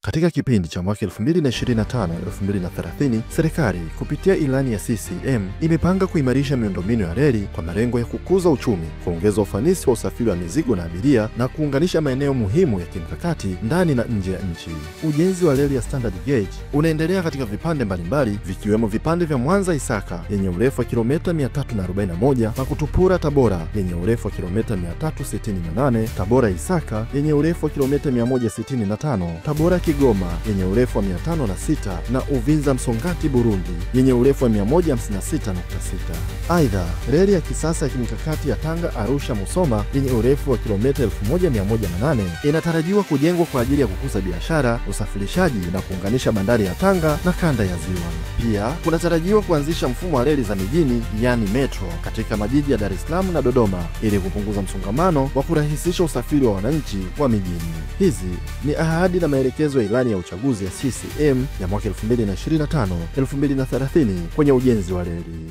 Katika kipindi cha mwaka 2025-2030, serikali kupitia ilani ya CCM imepanga kuimarisha miundombinu ya reli kwa malengo ya kukuza uchumi, kuongeza ufanisi wa usafiri wa mizigo na abiria na kuunganisha maeneo muhimu ya kimkakati ndani na nje ya nchi. Ujenzi wa reli ya standard gauge unaendelea katika vipande mbalimbali, vikiwemo vipande vya Mwanza Isaka yenye urefu wa kilomita 341, Makutupura Tabora yenye urefu wa kilomita 368, Tabora Isaka yenye urefu wa kilomita 165, Tabora Kigoma yenye urefu wa 506 na Uvinza Msongati Burundi yenye urefu wa 156.6. Aidha, reli ya kisasa ya kimkakati ya Tanga Arusha Musoma yenye urefu wa kilomita 1108 inatarajiwa kujengwa kwa ajili ya kukuza biashara, usafirishaji na kuunganisha bandari ya Tanga na kanda ya Ziwa. Pia kunatarajiwa kuanzisha mfumo wa reli za mijini, yani metro, katika majiji ya Dar es Salaam na Dodoma ili kupunguza msongamano wa kurahisisha usafiri wa wananchi wa mijini. Hizi ni ahadi na maelekezo ya ilani ya uchaguzi ya CCM ya mwaka 2025-2030 kwenye ujenzi wa reli.